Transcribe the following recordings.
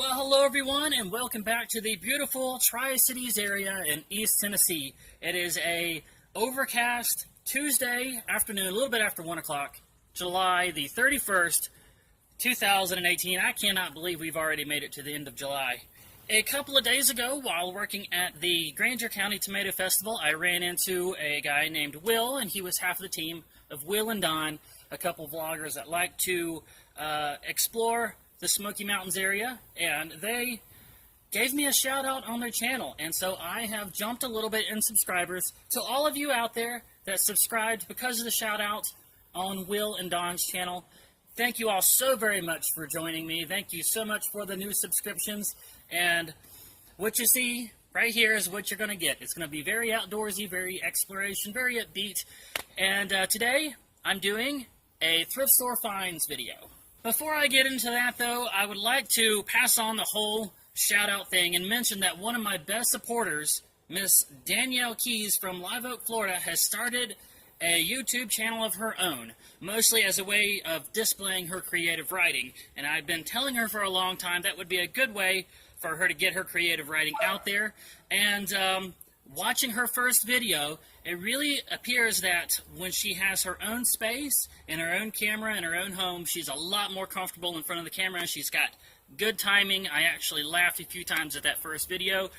Well, hello everyone, and welcome back to the beautiful Tri-Cities area in East Tennessee. It is a overcast Tuesday afternoon, a little bit after 1 o'clock, July the 31st, 2018. I cannot believe we've already made it to the end of July. A couple of days ago, while working at the Grainger County Tomato Festival, I ran into a guy named Will, and he was half of the team of Will and Don, a couple of vloggers that like to explore the Smoky Mountains area, and they gave me a shout out on their channel, and so I have jumped a little bit in subscribers. To all of you out there that subscribed because of the shout out on Will and Don's channel, thank you all so very much for joining me. Thank you so much for the new subscriptions, and what you see right here is what you're going to get. It's going to be very outdoorsy, very exploration, very upbeat, and today I'm doing a thrift store finds video. Before I get into that, though, I would like to pass on the whole shout-out thing and mention that one of my best supporters, Miss Danielle Keys from Live Oak, Florida, has started a YouTube channel of her own, mostly as a way of displaying her creative writing. And I've been telling her for a long time that would be a good way for her to get her creative writing out there. And watching her first video, it really appears that when she has her own space and her own camera and her own home, she's a lot more comfortable in front of the camera. She's got good timing. I actually laughed a few times at that first video.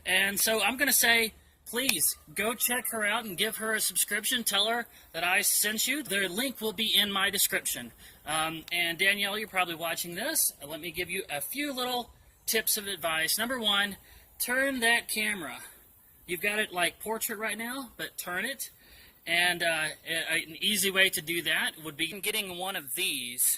And so I'm going to say, please go check her out and give her a subscription. Tell her that I sent you. The link will be in my description. And Danielle, you're probably watching this. Let me give you a few little tips of advice. Number one, turn that camera. You've got it like portrait right now, but turn it. And an easy way to do that would be getting one of these.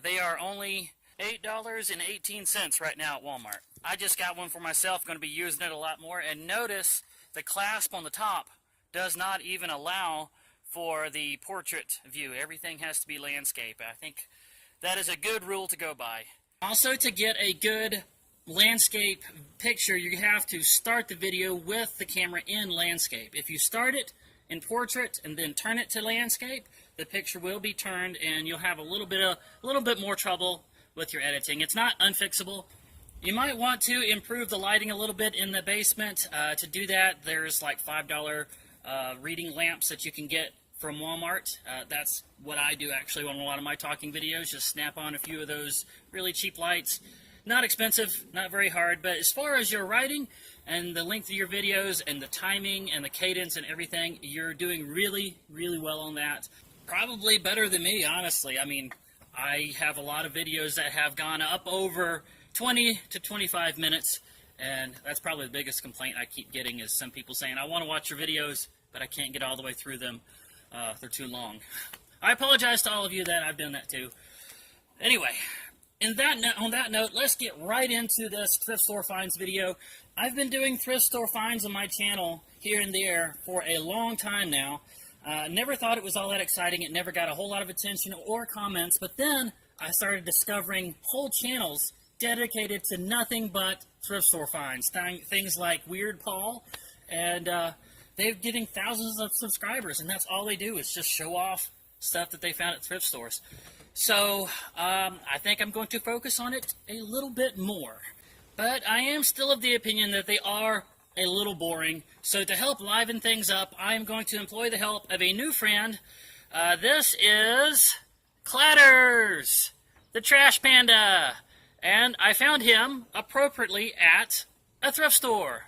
They are only $8.18 right now at Walmart. I just got one for myself, going to be using it a lot more. And notice the clasp on the top does not even allow for the portrait view. Everything has to be landscape. I think that is a good rule to go by. Also, to get a good landscape picture, you have to start the video with the camera in landscape. If you start it in portrait and then turn it to landscape, the picture will be turned and you'll have a little bit more trouble with your editing. It's not unfixable. You might want to improve the lighting a little bit in the basement. To do that, there's like $5 reading lamps that you can get from Walmart. That's what I do actually on a lot of my talking videos. Just snap on a few of those really cheap lights. Not expensive, not very hard, but as far as your writing and the length of your videos and the timing and the cadence and everything, you're doing really, really well on that. Probably better than me, honestly. I mean, I have a lot of videos that have gone up over 20 to 25 minutes, and that's probably the biggest complaint I keep getting is some people saying, I want to watch your videos, but I can't get all the way through them. They're too long. I apologize to all of you that I've done that too. Anyway, on that note, let's get right into this thrift store finds video. I've been doing thrift store finds on my channel here and there for a long time now. Never thought it was all that exciting. It never got a whole lot of attention or comments, but then I started discovering whole channels dedicated to nothing but thrift store finds. Things like Weird Paul, and they're getting thousands of subscribers, and that's all they do is just show off stuff that they found at thrift stores. So, I think I'm going to focus on it a little bit more. But I am still of the opinion that they are a little boring. So to help liven things up, I'm going to employ the help of a new friend. This is Clatters, the Trash Panda. And I found him appropriately at a thrift store.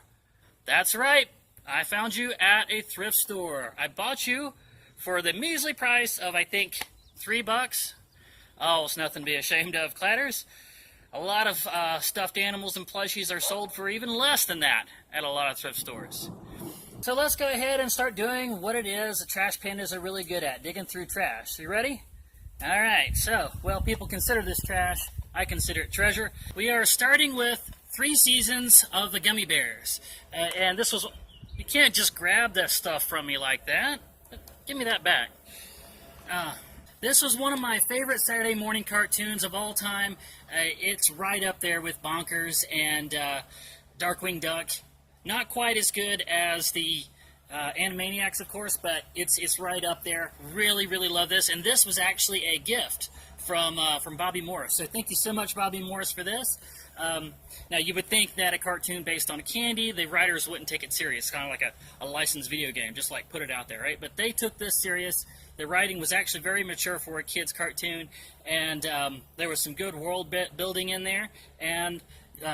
That's right, I found you at a thrift store. I bought you for the measly price of, I think, $3. Oh, it's nothing to be ashamed of, Clatters. A lot of stuffed animals and plushies are sold for even less than that at a lot of thrift stores. So let's go ahead and start doing what it is the trash pandas are really good at, digging through trash. You ready? All right, so, well, people consider this trash. I consider it treasure. We are starting with 3 seasons of the gummy bears. And this was, you can't just grab that stuff from me like that. Give me that back. This was one of my favorite Saturday morning cartoons of all time. It's right up there with Bonkers and Darkwing Duck. Not quite as good as the Animaniacs, of course, but it's right up there. Really, really love this. And this was actually a gift from Bobby Morris. So thank you so much, Bobby Morris, for this. Now, you would think that a cartoon based on candy, the writers wouldn't take it serious, kind of like a licensed video game, just like put it out there, right? But they took this serious. The writing was actually very mature for a kid's cartoon, and there was some good world building in there. And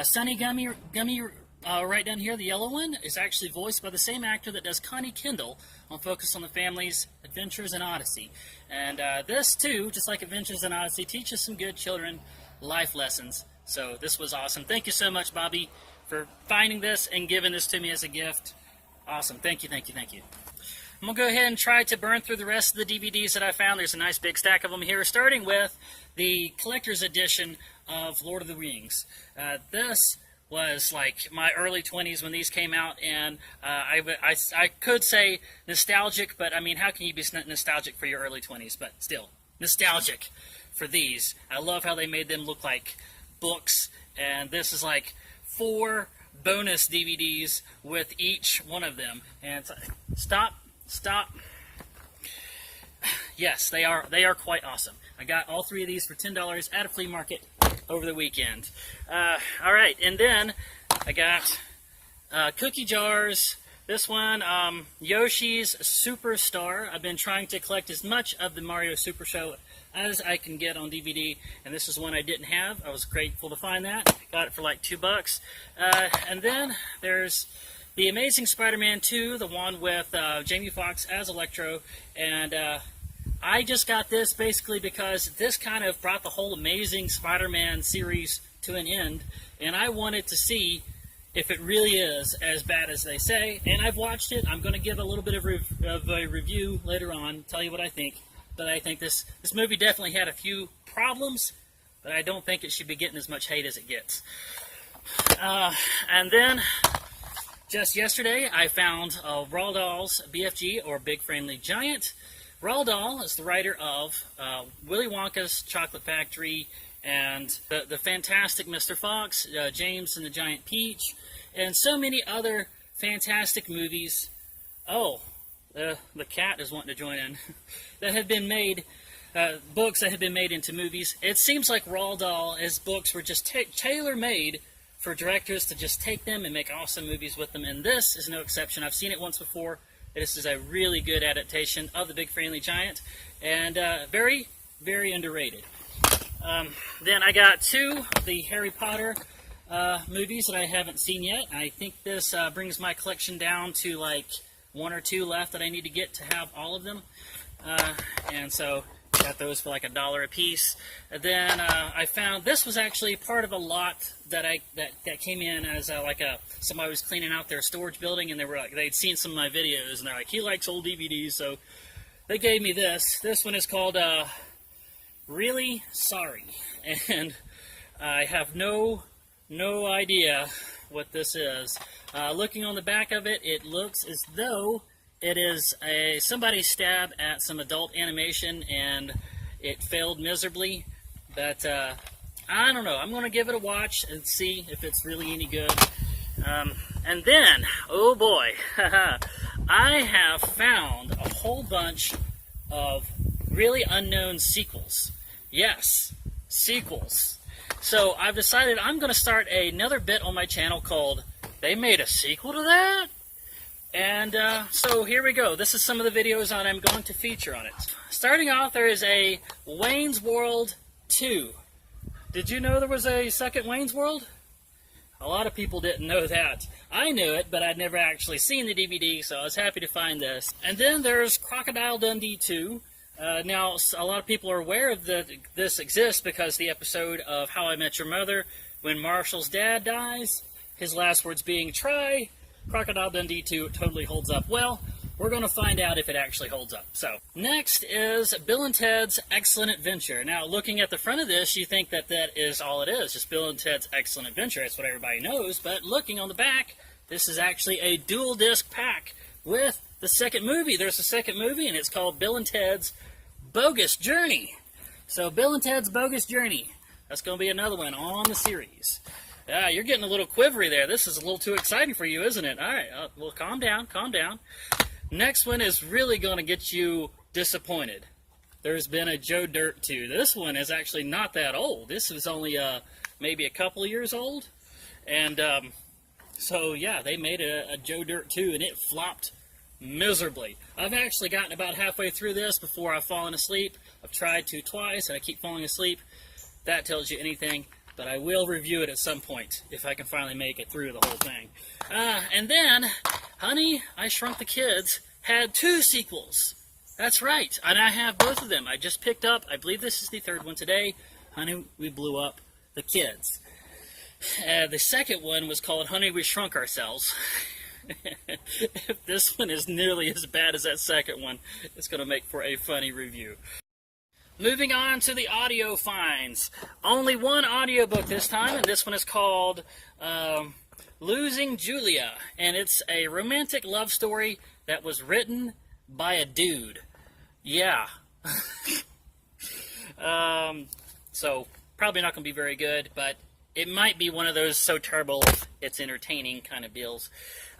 Sunny Gummy, right down here, the yellow one, is actually voiced by the same actor that does Connie Kendall on Focus on the Family's Adventures in Odyssey. And this, too, just like Adventures in Odyssey, teaches some good children life lessons. So this was awesome. Thank you so much, Bobby, for finding this and giving this to me as a gift. Awesome. Thank you, thank you, thank you. I'm going to go ahead and try to burn through the rest of the DVDs that I found. There's a nice big stack of them here, starting with the collector's edition of Lord of the Rings. This was like my early 20s when these came out, and I could say nostalgic, but I mean, how can you be nostalgic for your early 20s? But still, nostalgic for these. I love how they made them look like books, and this is like 4 bonus DVDs with each one of them. And stop. Yes, they are quite awesome. I got all 3 of these for $10 at a flea market over the weekend. All right, and then I got cookie jars. This one, Yoshi's Superstar. I've been trying to collect as much of the Mario Super Show as I can get on DVD, and this is one I didn't have. I was grateful to find that. Got it for like $2. And then there's The Amazing Spider-Man 2, the one with Jamie Foxx as Electro, and I just got this basically because this kind of brought the whole Amazing Spider-Man series to an end, and I wanted to see if it really is as bad as they say, and I've watched it. I'm going to give a little bit of a review later on, tell you what I think. But I think this movie definitely had a few problems, but I don't think it should be getting as much hate as it gets. And then, just yesterday, I found Roald Dahl's BFG, or Big Friendly Giant. Roald Dahl is the writer of Willy Wonka's Chocolate Factory and the fantastic Mr. Fox, James and the Giant Peach, and so many other fantastic movies. Oh, the cat is wanting to join in. That have been made, books that have been made into movies. It seems like Roald Dahl's books were just tailor-made for directors to just take them and make awesome movies with them, and this is no exception. I've seen it once before. This is a really good adaptation of the Big Friendly Giant, and very, very underrated. Then I got 2 of the Harry Potter movies that I haven't seen yet. I think this brings my collection down to like 1 or 2 left that I need to get to have all of them. And so got those for like $1 a piece. And then I found this was actually part of a lot that came in as somebody was cleaning out their storage building, and they'd seen some of my videos, and they're like, he likes old DVDs, so they gave me this. This one is called Really Sorry, and I have no idea what this is. Looking on the back of it, it looks as though it is somebody's stab at some adult animation, and it failed miserably. But I don't know. I'm going to give it a watch and see if it's really any good. And then, oh boy, I have found a whole bunch of really unknown sequels. Yes, sequels. So I've decided I'm going to start another bit on my channel called They Made a Sequel to That? And so here we go. This is some of the videos that I'm going to feature on it. Starting off, there is a Wayne's World 2. Did you know there was a second Wayne's World? A lot of people didn't know that. I knew it, but I'd never actually seen the DVD, so I was happy to find this. And then there's Crocodile Dundee 2. Now, a lot of people are aware of this exists because the episode of How I Met Your Mother, when Marshall's dad dies, his last words being, "Try." Crocodile Dundee 2 totally holds up. Well, we're going to find out if it actually holds up. So, next is Bill and Ted's Excellent Adventure. Now, looking at the front of this, you think that is all it is, just Bill and Ted's Excellent Adventure. That's what everybody knows. But looking on the back, this is actually a dual disc pack with the second movie. There's a second movie, and it's called Bill and Ted's Bogus Journey. So, Bill and Ted's Bogus Journey. That's going to be another one on the series. You're getting a little quivery there. This is a little too exciting for you, isn't it? All right, well, calm down, calm down. Next one is really going to get you disappointed. there's been a Joe Dirt 2. This one is actually not that old. This was only maybe a couple of years old. And so, yeah, they made a Joe Dirt 2, and it flopped miserably. I've actually gotten about halfway through this before I've fallen asleep. I've tried to twice, and I keep falling asleep. That tells you anything, but I will review it at some point if I can finally make it through the whole thing. And then, Honey, I Shrunk the Kids had 2 sequels. That's right, and I have both of them. I just picked up, I believe this is the 3rd one today, Honey, We Blew Up the Kids. The second one was called Honey, We Shrunk Ourselves. If this one is nearly as bad as that second one, it's going to make for a funny review. Moving on to the audio finds. Only one audiobook this time, and this one is called Losing Julia. And it's a romantic love story that was written by a dude. Yeah. So, probably not going to be very good, but it might be one of those so terrible it's entertaining kind of deals.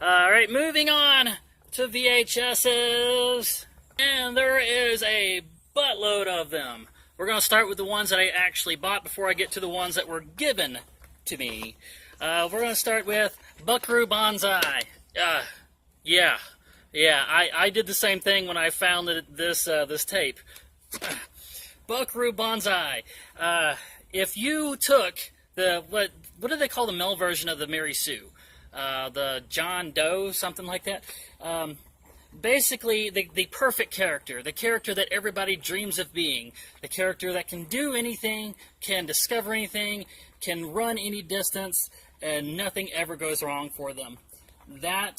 Alright, moving on to VHSs. And there is a buttload of them. We're going to start with the ones that I actually bought before I get to the ones that were given to me. We're going to start with Buckaroo Banzai. Yeah, I did the same thing when I found this tape. Buckaroo Banzai. If you took what do they call the male version of the Mary Sue? The John Doe, something like that. Basically, the perfect character, the character that everybody dreams of being, the character that can do anything, can discover anything, can run any distance, and nothing ever goes wrong for them. That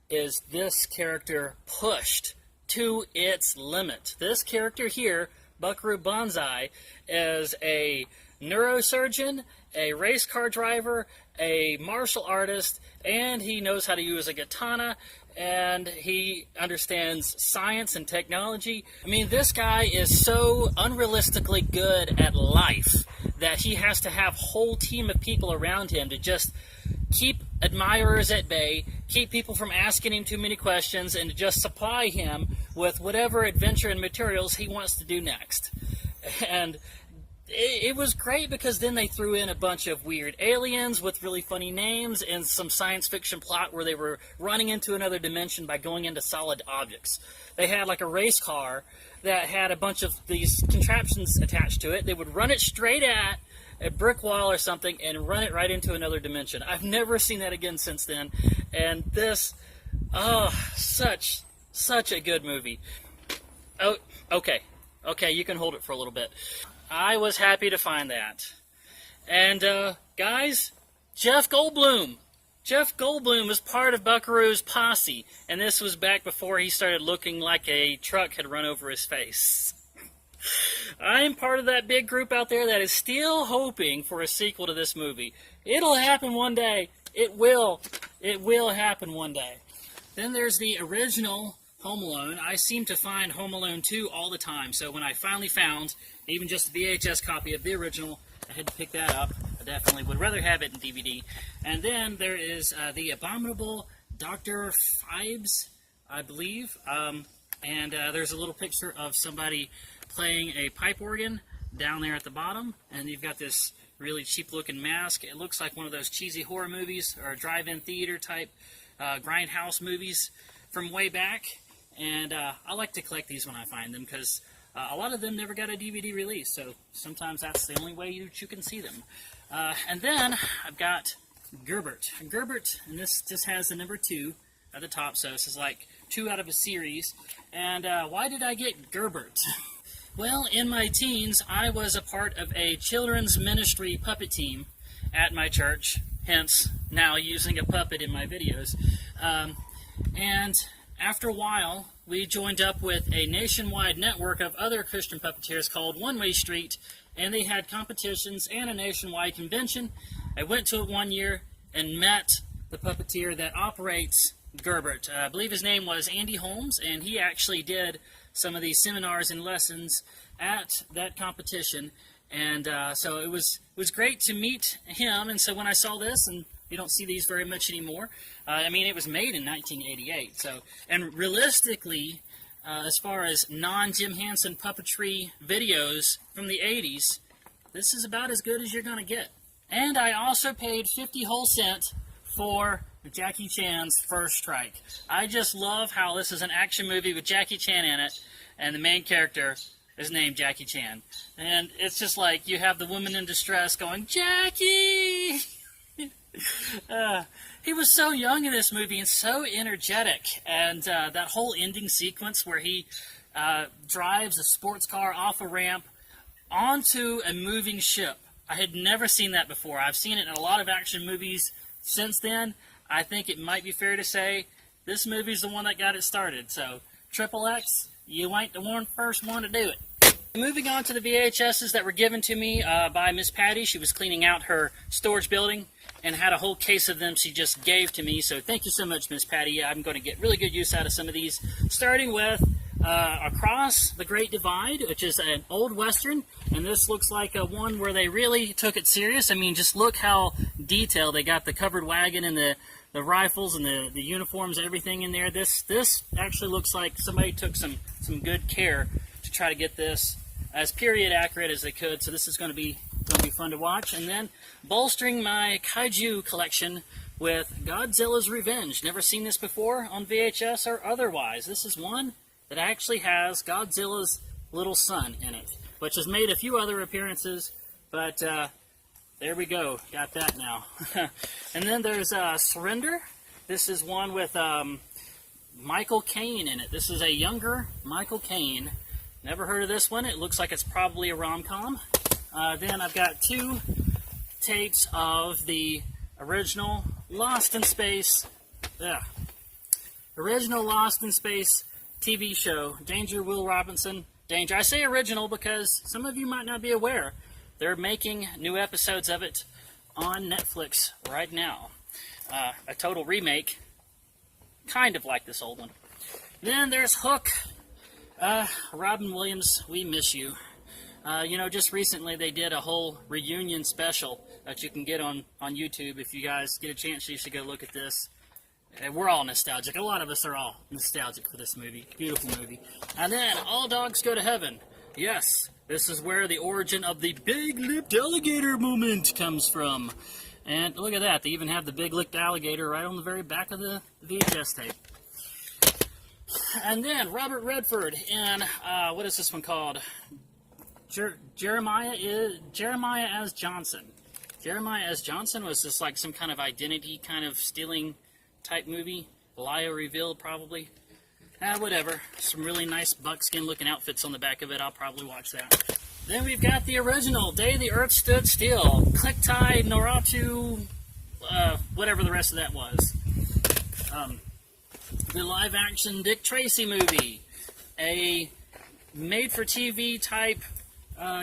is this character pushed to its limit. This character here, Buckaroo Banzai, is a neurosurgeon, a race car driver, a martial artist, and he knows how to use a katana, and he understands science and technology. I mean, this guy is so unrealistically good at life that he has to have a whole team of people around him to just keep admirers at bay, keep people from asking him too many questions, and to just supply him with whatever adventure and materials he wants to do next. And it was great because then they threw in a bunch of weird aliens with really funny names and some science fiction plot where they were running into another dimension by going into solid objects. They had like a race car that had a bunch of these contraptions attached to it. They would run it straight at a brick wall or something and run it right into another dimension. I've never seen that again since then. And this, such a good movie. Oh, okay, you can hold it for a little bit. I was happy to find that. And, guys, Jeff Goldblum. Jeff Goldblum was part of Buckaroo's posse, and this was back before he started looking like a truck had run over his face. I'm part of that big group out there that is still hoping for a sequel to this movie. It'll happen one day. It will. It will happen one day. Then there's the original Home Alone. I seem to find Home Alone 2 all the time, so when I finally found even just a VHS copy of the original, I had to pick that up. I definitely would rather have it in DVD. And then there is the abominable Dr. Phibes, I believe. And there's a little picture of somebody playing a pipe organ down there at the bottom. And you've got this really cheap-looking mask. It looks like one of those cheesy horror movies or drive-in theater type grindhouse movies from way back. And I like to collect these when I find them because a lot of them never got a DVD release, so sometimes that's the only way you can see them. And then I've got Gerbert. Gerbert, and this just has the number 2 at the top, so this is like 2 out of a series. And why did I get Gerbert? Well, in my teens, I was a part of a children's ministry puppet team at my church, hence now using a puppet in my videos. And after a while, we joined up with a nationwide network of other Christian puppeteers called One Way Street, and they had competitions and a nationwide convention. I went to it one year and met the puppeteer that operates Gerbert. I believe his name was Andy Holmes, and he actually did some of these seminars and lessons at that competition. And so it was great to meet him, and so when I saw this, and you don't see these very much anymore. I mean, it was made in 1988. So, and realistically, as far as non-Jim Henson puppetry videos from the 80s, this is about as good as you're going to get. And I also paid 50 whole cent for Jackie Chan's First Strike. I just love how this is an action movie with Jackie Chan in it, and the main character is named Jackie Chan. And it's just like you have the woman in distress going, Jackie! He was so young in this movie and so energetic. And that whole ending sequence where he drives a sports car off a ramp onto a moving ship. I had never seen that before. I've seen it in a lot of action movies since then. I think it might be fair to say this movie's the one that got it started. So, Triple X, you ain't the first one to do it. Moving on to the VHSs that were given to me by Miss Patty. She was cleaning out her storage building and had a whole case of them she just gave to me. So thank you so much, Miss Patty. I'm going to get really good use out of some of these. Starting with Across the Great Divide, which is an old Western. And this looks like one where they really took it serious. I mean, just look how detailed. They got the covered wagon and the rifles and the uniforms, everything in there. This actually looks like somebody took some good care to try to get this as period accurate as they could. So this is going to be fun to watch. And then bolstering my kaiju collection with Godzilla's Revenge. Never seen this before on VHS or otherwise. This is one that actually has Godzilla's little son in it, which has made a few other appearances, but there we go. Got that now. And then there's Surrender. This is one with Michael Caine in it. This is a younger Michael Caine. Never heard of this one. It looks like it's probably a rom-com. Then I've got 2 tapes of the original Lost in Space. Original Lost in Space TV show. Danger, Will Robinson. Danger. I say original because some of you might not be aware. They're making new episodes of it on Netflix right now. A total remake, kind of like this old one. Then there's Hook. Robin Williams, we miss you. Just recently they did a whole reunion special that you can get on YouTube. If you guys get a chance, you should go look at this. We're all nostalgic. A lot of us are all nostalgic for this movie. Beautiful movie. And then All Dogs Go to Heaven. Yes, this is where the origin of the big-lipped alligator movement comes from. And look at that. They even have the big-lipped alligator right on the very back of the VHS tape. And then Robert Redford in, what is this one called? Jeremiah as Johnson. Jeremiah as Johnson was just like some kind of identity kind of stealing type movie. Lia revealed, probably. Whatever. Some really nice buckskin looking outfits on the back of it. I'll probably watch that. Then we've got the original Day the Earth Stood Still. Clicktai Noratu, whatever the rest of that was. The live action Dick Tracy movie. A made for TV type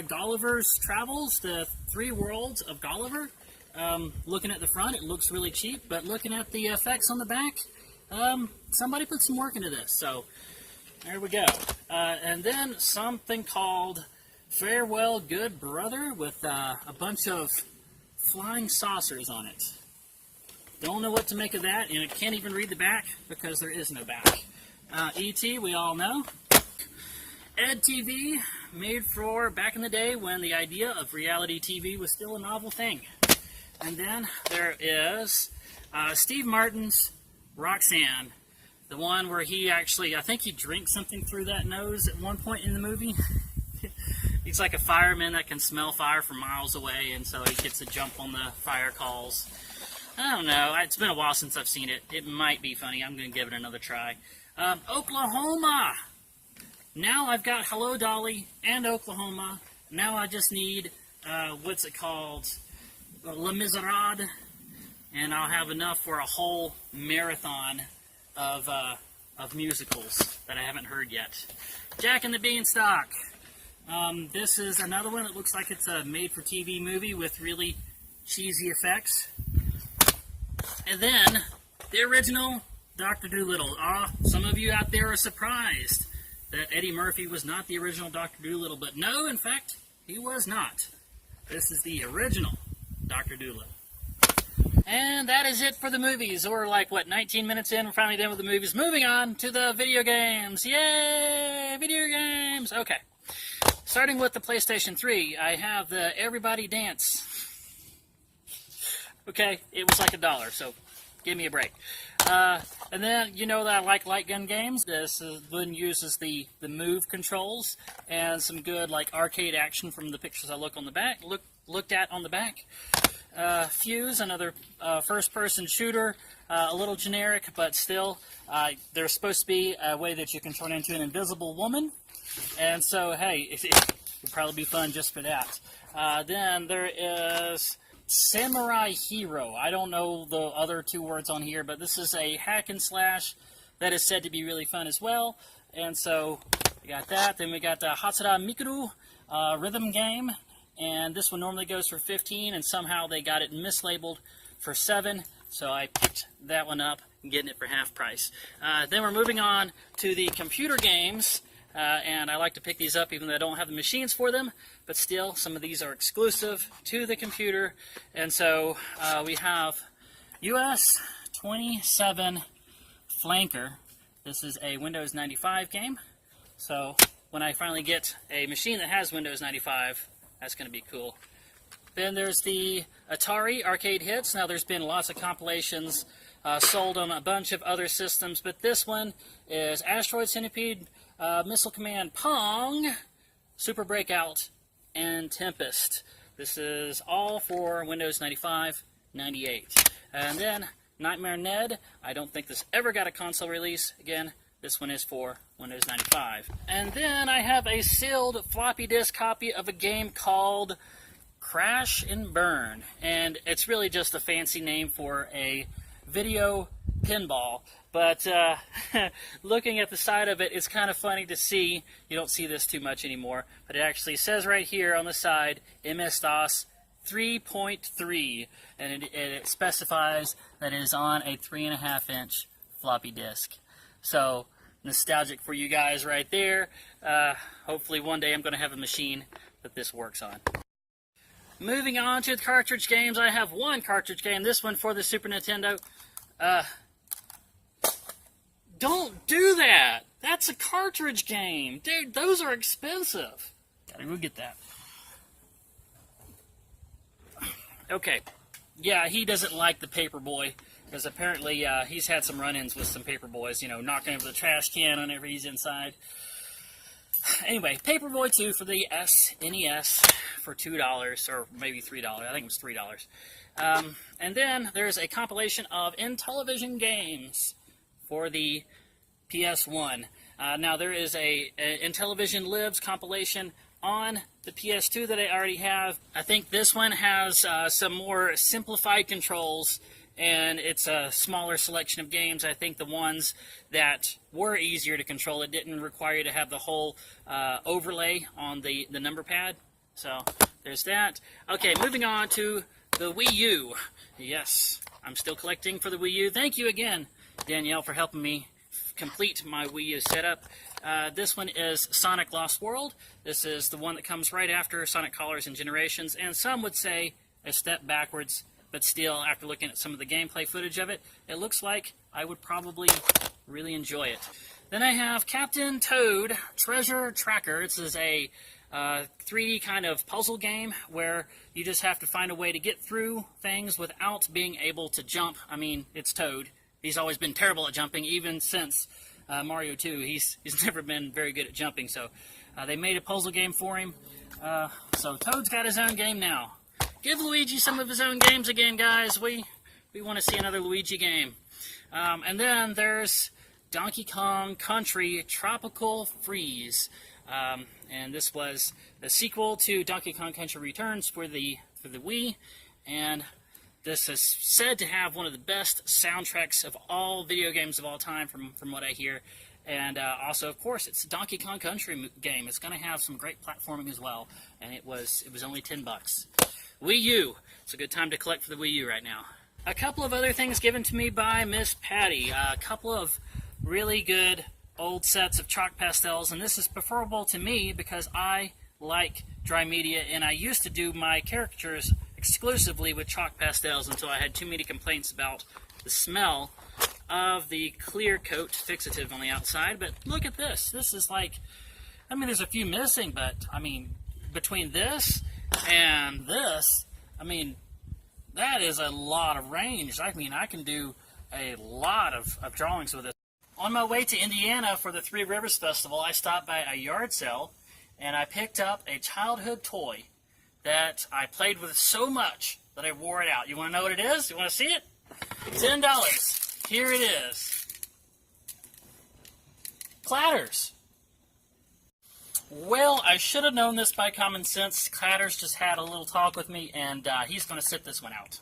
Gulliver's Travels, the 3 worlds of Gulliver. Looking at the front, it looks really cheap, but looking at the effects on the back, somebody put some work into this, so there we go. And then something called Farewell Good Brother with a bunch of flying saucers on it. Don't know what to make of that, and I can't even read the back because there is no back. E.T., we all know. Ed TV, made for back in the day when the idea of reality TV was still a novel thing. And then there is Steve Martin's Roxanne, the one where he actually, I think he drinks something through that nose at one point in the movie. He's like a fireman that can smell fire from miles away, and so he gets to jump on the fire calls. I don't know. It's been a while since I've seen it. It might be funny. I'm going to give it another try. Oklahoma. Now I've got Hello Dolly and Oklahoma. Now I just need, what's it called? Les Miserables. And I'll have enough for a whole marathon of musicals that I haven't heard yet. Jack and the Beanstalk. This is another one that looks like it's a made-for-TV movie with really cheesy effects. And then, the original Dr. Dolittle. Some of you out there are surprised that Eddie Murphy was not the original Dr. Dolittle, but no, in fact, he was not. This is the original Dr. Dolittle. And that is it for the movies. We're like, what, 19 minutes in? We're finally done with the movies. Moving on to the video games. Yay! Video games! Okay. Starting with the PlayStation 3, I have the Everybody Dance. Okay, it was like $1, so give me a break. And then, you know that I like light gun games. This one uses the move controls and some good like arcade action from the pictures I looked at on the back. Fuse, another first-person shooter, a little generic, but still, there's supposed to be a way that you can turn into an invisible woman, and so, hey, it would probably be fun just for that. Then there is Samurai Hero. I don't know the other two words on here, but this is a hack and slash that is said to be really fun as well, and so we got that. Then we got the Hatsura Mikuru rhythm game. And this one normally goes for $15, and somehow they got it mislabeled for $7, so I picked that one up and getting it for half price. Then we're moving on to the computer games, and I like to pick these up even though I don't have the machines for them, but still, some of these are exclusive to the computer, and so we have US 27 Flanker. This is a Windows 95 game, so when I finally get a machine that has Windows 95, that's going to be cool. Then there's the Atari Arcade Hits. Now there's been lots of compilations sold on a bunch of other systems, but this one is Asteroid Centipede, Missile Command Pong, Super Breakout, and Tempest. This is all for Windows 95, 98. And then Nightmare Ned. I don't think this ever got a console release. Again, this one is for Windows 95. And then I have a sealed floppy disk copy of a game called Crash and Burn. And it's really just a fancy name for a video pinball. But looking at the side of it, it's kind of funny to see. You don't see this too much anymore. But it actually says right here on the side, MS-DOS 3.3. And it specifies that it is on a 3.5-inch floppy disk. So nostalgic for you guys right there. Hopefully one day I'm going to have a machine that this works on. Moving on to the cartridge games, I have one cartridge game, this one for the Super Nintendo. Don't do that! That's a cartridge game! Dude, those are expensive. Gotta go get that. Okay. Yeah, he doesn't like the Paperboy. Because apparently he's had some run-ins with some Paperboys, you know, knocking over the trash can whenever he's inside. Anyway, Paperboy 2 for the SNES for $2, or maybe $3. I think it was $3. And then there's a compilation of Intellivision games for the PS1. Now there is a Intellivision Lives compilation on the PS2 that I already have. I think this one has some more simplified controls, and it's a smaller selection of games. I think the ones that were easier to control, it didn't require you to have the whole overlay on the number pad. So there's that. Okay, moving on to the Wii U. Yes, I'm still collecting for the Wii U. Thank you again, Danielle, for helping me complete my Wii U setup. This one is Sonic Lost World. This is the one that comes right after Sonic Colors and Generations, and some would say a step backwards. But still, after looking at some of the gameplay footage of it, it looks like I would probably really enjoy it. Then I have Captain Toad Treasure Tracker. This is a 3D kind of puzzle game where you just have to find a way to get through things without being able to jump. I mean, it's Toad. He's always been terrible at jumping, even since Mario 2. He's never been very good at jumping, so they made a puzzle game for him. So Toad's got his own game now. Give Luigi some of his own games again, guys. We want to see another Luigi game. And then there's Donkey Kong Country Tropical Freeze. And this was the sequel to Donkey Kong Country Returns for the Wii. And this is said to have one of the best soundtracks of all video games of all time, from what I hear. And also, of course, it's a Donkey Kong Country game. It's going to have some great platforming as well. And it was only $10. Wii U. It's a good time to collect for the Wii U right now. A couple of other things given to me by Miss Patty. A couple of really good old sets of chalk pastels, and this is preferable to me because I like dry media, and I used to do my caricatures exclusively with chalk pastels until I had too many complaints about the smell of the clear coat fixative on the outside. But look at this. This is like, I mean, there's a few missing, but I mean, between this and this, I mean, that is a lot of range. I mean, I can do a lot of drawings with it. On my way to Indiana for the Three Rivers Festival, I stopped by a yard sale and I picked up a childhood toy that I played with so much that I wore it out. You want to know what it is? You want to see it? $10. Here it is. Clatters. Well, I should have known this by common sense. Clatters just had a little talk with me, and he's going to sit this one out.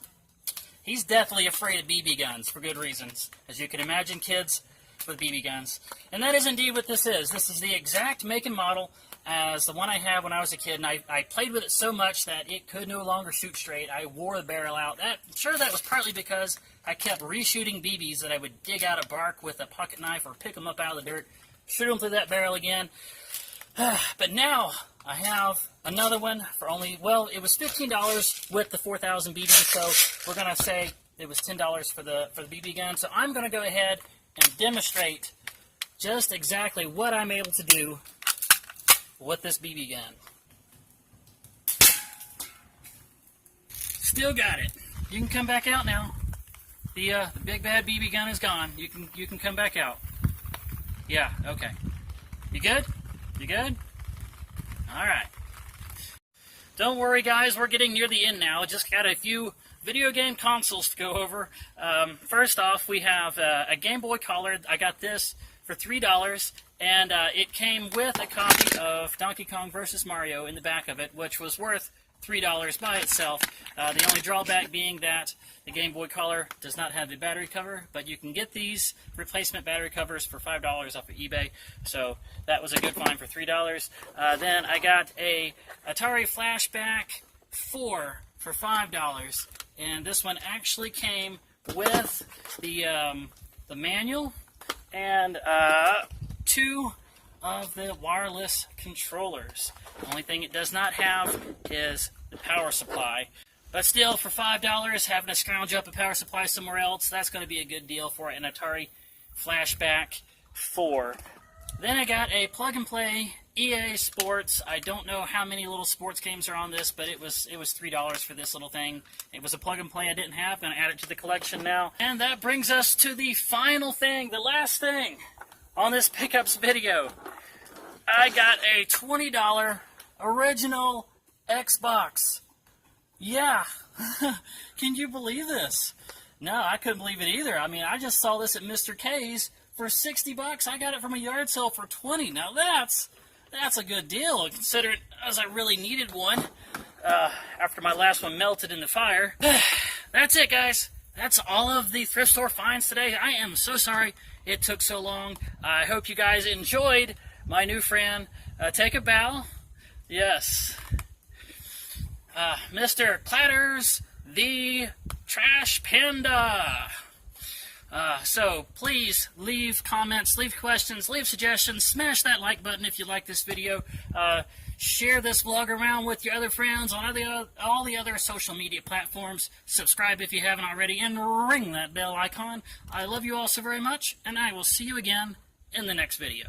He's definitely afraid of BB guns for good reasons. As you can imagine, kids with BB guns. And that is indeed what this is. This is the exact make and model as the one I had when I was a kid, and I played with it so much that it could no longer shoot straight. I wore the barrel out. Sure, that was partly because I kept reshooting BBs that I would dig out of bark with a pocket knife or pick them up out of the dirt, shoot them through that barrel again. But now I have another one for only, well, it was $15 with the 4,000 BB, so we're going to say it was $10 for the BB gun. So I'm going to go ahead and demonstrate just exactly what I'm able to do with this BB gun. Still got it. You can come back out now. The big bad BB gun is gone. You can come back out. Yeah, okay. You good? You good? All right. Don't worry, guys. We're getting near the end now. Just got a few video game consoles to go over. First off, we have a Game Boy Color. I got this for $3, and it came with a copy of Donkey Kong vs. Mario in the back of it, which was worth $3 by itself. The only drawback being that the Game Boy Color does not have the battery cover, but you can get these replacement battery covers for $5 off of eBay, so that was a good find for $3. Then I got a Atari Flashback 4 for $5, and this one actually came with the manual and two of the wireless controllers. The only thing it does not have is the power supply. But still, for $5, having to scrounge up a power supply somewhere else, that's going to be a good deal for an Atari Flashback 4. Then I got a plug-and-play EA Sports. I don't know how many little sports games are on this, but it was $3 for this little thing. It was a plug-and-play I didn't have. I'm going to add it to the collection now. And that brings us to the final thing, the last thing on this pickups video. I got a $20 original Xbox. Yeah, can you believe this? No, I couldn't believe it either. I mean, I just saw this at Mr. K's for $60. I got it from a yard sale for $20. Now that's a good deal, considering as I really needed one after my last one melted in the fire. That's it, guys. That's all of the thrift store finds today. I am so sorry it took so long. I hope you guys enjoyed my new friend. Take a bow. Yes. Mr. Clatters, the Trash Panda. So please leave comments, leave questions, leave suggestions, smash that like button if you like this video. Share this vlog around with your other friends on all the other social media platforms. Subscribe if you haven't already, and ring that bell icon. I love you all so very much, and I will see you again in the next video.